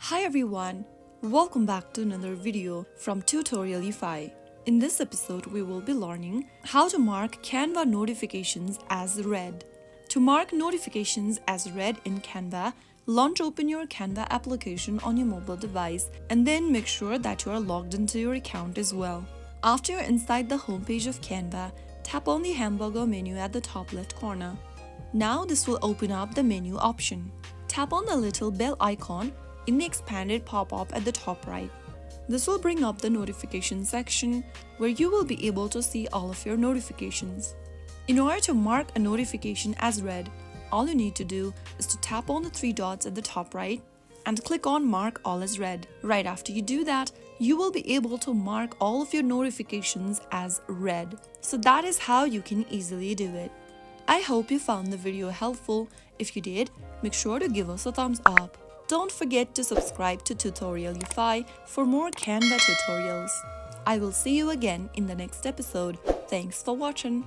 Hi everyone, welcome back to another video from Tutorialify. In this episode, we will be learning how to mark Canva notifications as read. To mark notifications as read in Canva, launch open your Canva application on your mobile device and then make sure that you are logged into your account as well. After you're inside the homepage of Canva, tap on the hamburger menu at the top left corner. Now this will open up the menu option. Tap on the little bell icon in the expanded pop-up at the top right. This will bring up the notification section where you will be able to see all of your notifications. In order to mark a notification as read, all you need to do is to tap on the three dots at the top right and click on Mark All as Read. Right after you do that, you will be able to mark all of your notifications as read. So that is how you can easily do it. I hope you found the video helpful. If you did, make sure to give us a thumbs up. Don't forget to subscribe to Tutorialify for more Canva tutorials. I will see you again in the next episode. Thanks for watching.